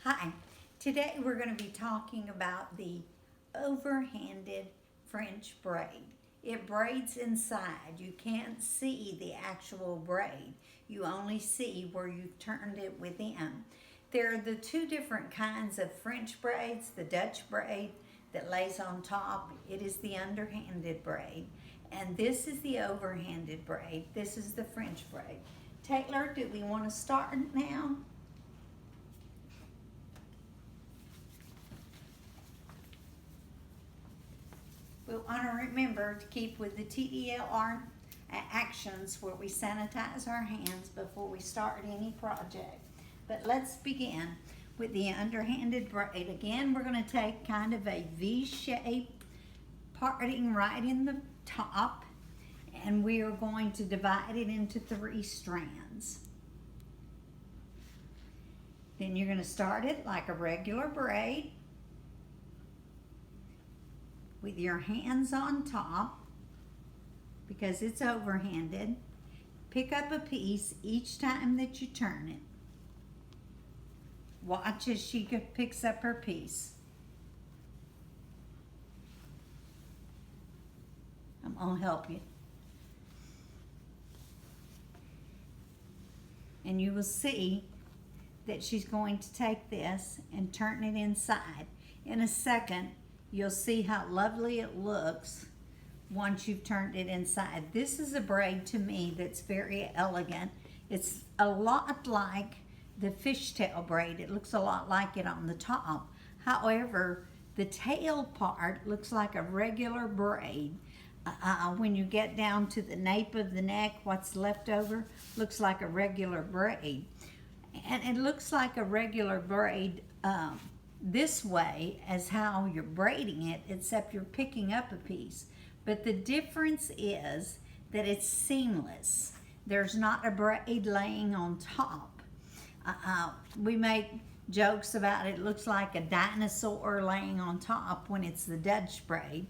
Hi, today we're going to be talking about the overhanded French braid. It braids inside. You can't see the actual braid. You only see where you've turned it within. There are the two different kinds of French braids, the Dutch braid that lays on top. It is the underhanded braid. And this is the overhanded braid. This is the French braid. Taylor, do we want to start now? We want to remember to keep with the TDLR actions where we sanitize our hands before we start any project. But let's begin with the underhanded braid. Again, we're going to take kind of a V-shape parting right in the top, and we are going to divide it into 3 strands. Then you're going to start it like a regular braid, with your hands on top because it's overhanded. Pick up a piece each time that you turn it. Watch as she picks up her piece. I'm gonna help you. And you will see that she's going to take this and turn it inside. In a second, you'll see how lovely it looks once you've turned it inside. This is a braid to me that's very elegant. It's a lot like the fishtail braid. It looks a lot like it on the top. However, the tail part looks like a regular braid. When you get down to the nape of the neck, what's left over looks like a regular braid. And it looks like a regular braid this way as how you're braiding it, except you're picking up a piece. But the difference is that it's seamless. There's not a braid laying on top. We make jokes about it looks like a dinosaur laying on top when it's the Dutch braid,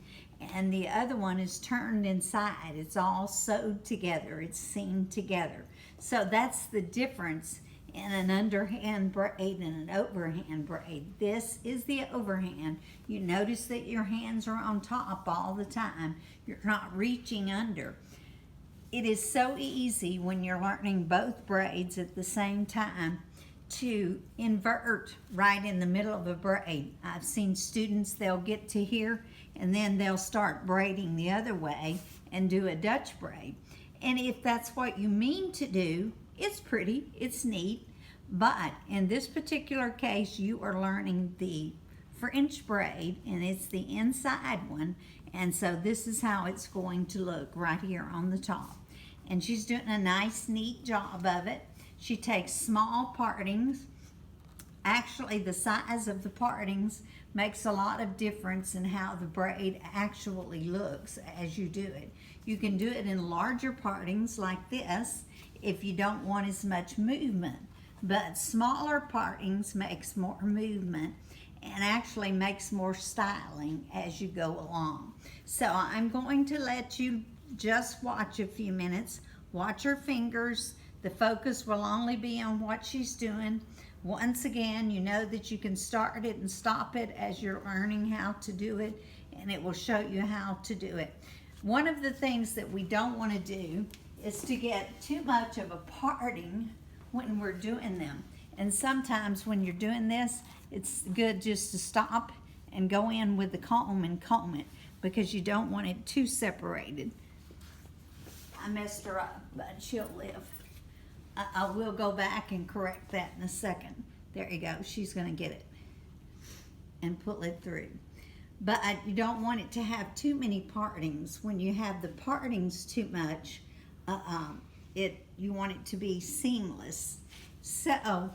and the other one is turned inside. It's all sewed together, it's seamed together. So that's the difference in an underhand braid and an overhand braid. This is the overhand. You notice that your hands are on top all the time. You're not reaching under. It is so easy when you're learning both braids at the same time to invert right in the middle of a braid. I've seen students, they'll get to here and then they'll start braiding the other way and do a Dutch braid. And if that's what you mean to do, it's pretty, it's neat, but in this particular case, you are learning the French braid, and it's the inside one, and so this is how it's going to look right here on the top. And she's doing a nice, neat job of it. She takes small partings. Actually, the size of the partings makes a lot of difference in how the braid actually looks as you do it. You can do it in larger partings like this if you don't want as much movement, but smaller partings makes more movement and actually makes more styling as you go along. So I'm going to let you just watch a few minutes. Watch her fingers. The focus will only be on what she's doing. Once again, you know that you can start it and stop it as you're learning how to do it, and it will show you how to do it. One of the things that we don't want to do is to get too much of a parting when we're doing them. And sometimes when you're doing this, it's good just to stop and go in with the comb and comb it, because you don't want it too separated. I messed her up, but she'll live. I will go back and correct that in a second. There you go. She's going to get it and pull it through. But you don't want it to have too many partings. When you have the partings too much, you want it to be seamless. So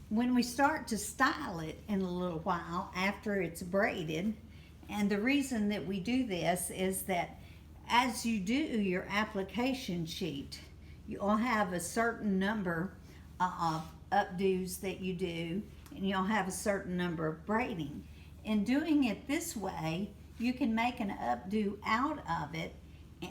when we start to style it in a little while after it's braided, and the reason that we do this is that as you do your application sheet, you'll have a certain number of updos that you do, and you'll have a certain number of braiding. In doing it this way, you can make an updo out of it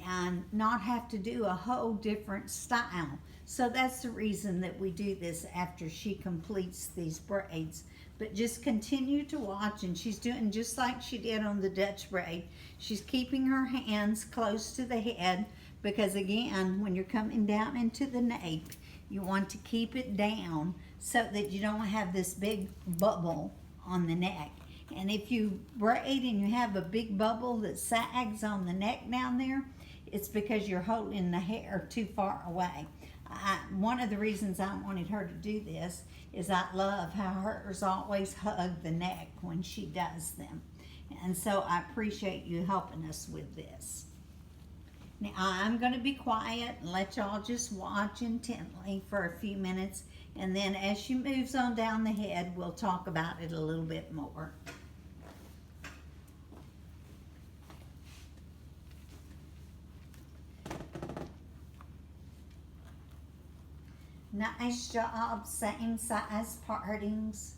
and not have to do a whole different style. So that's the reason that we do this after she completes these braids. But just continue to watch, and she's doing just like she did on the Dutch braid. She's keeping her hands close to the head because, again, when you're coming down into the nape, you want to keep it down so that you don't have this big bubble on the neck. And if you braid and you have a big bubble that sags on the neck down there, it's because you're holding the hair too far away. One of the reasons I wanted her to do this is I love how hers always hug the neck when she does them. And so I appreciate you helping us with this. Now I'm going to be quiet and let y'all just watch intently for a few minutes, and then as she moves on down the head, we'll talk about it a little bit more. Nice job, same size partings.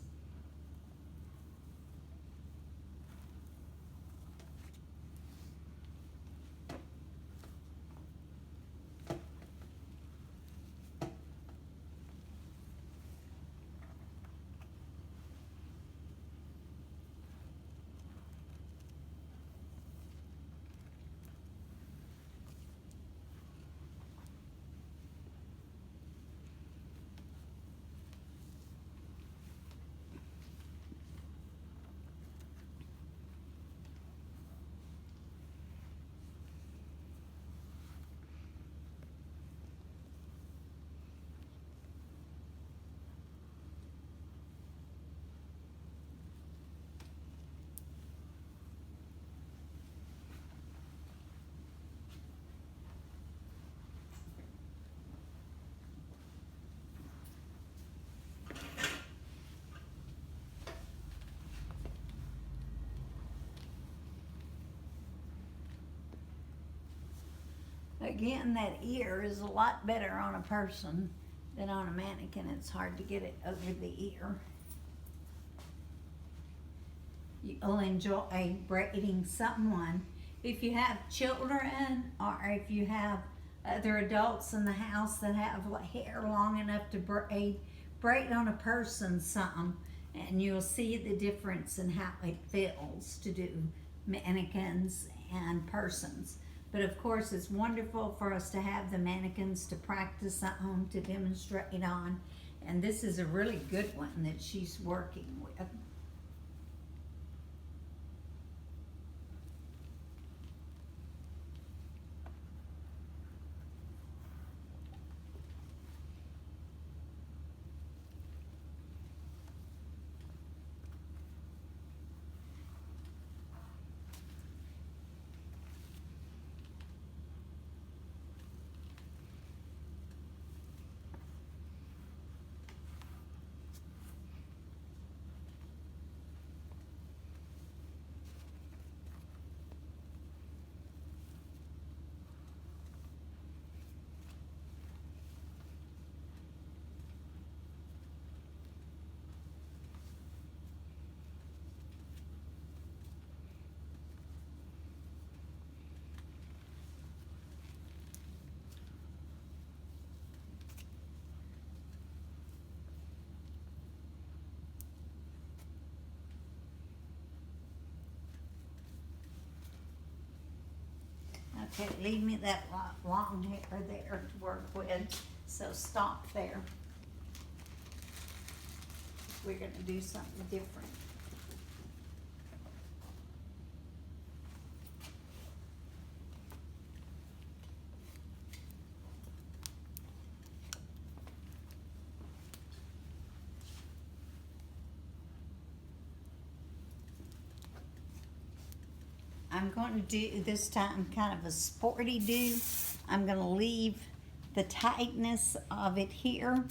Again, that ear is a lot better on a person than on a mannequin. It's hard to get it over the ear. You'll enjoy braiding someone. If you have children or if you have other adults in the house that have hair long enough to braid on a person some, and you'll see the difference in how it feels to do mannequins and persons. But of course, it's wonderful for us to have the mannequins to practice on, to demonstrate on. And this is a really good one that she's working with. Okay, leave me that long hair there to work with, so stop there. We're gonna do something different. I'm going to do this time kind of a sporty do. I'm going to leave the tightness of it here,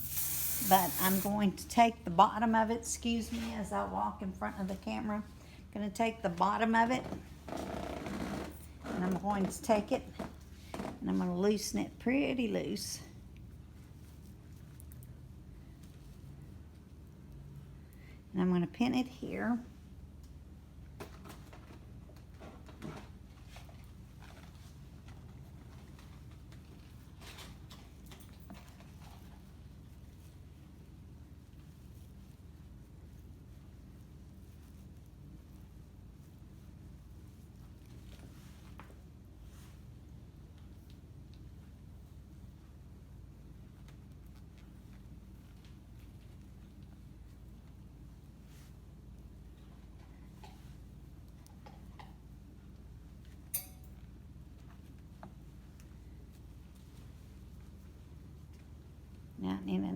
but I'm going to take the bottom of it, excuse me, as I walk in front of the camera. I'm going to take the bottom of it, and I'm going to take it, and I'm going to loosen it pretty loose. And I'm going to pin it here.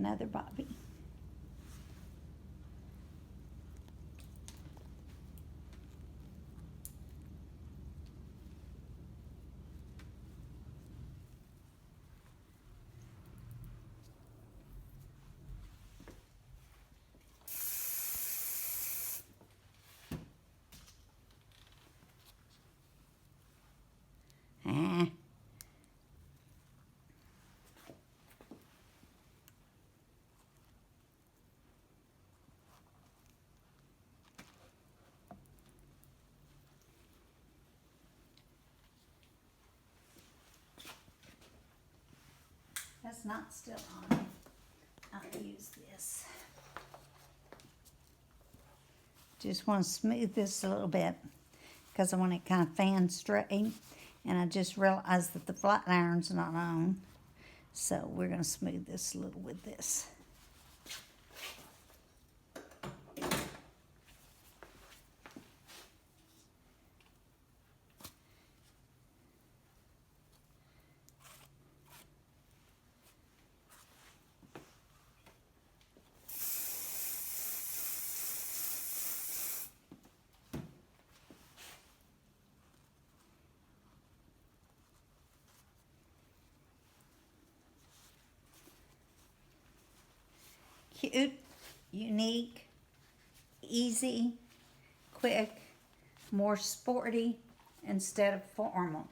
another bobby. Ah. That's not still on. I'll use this. Just want to smooth this a little bit because I want it kind of fan straight. And I just realized that the flat iron's not on. So we're going to smooth this a little with this. Cute, unique, easy, quick, more sporty instead of formal.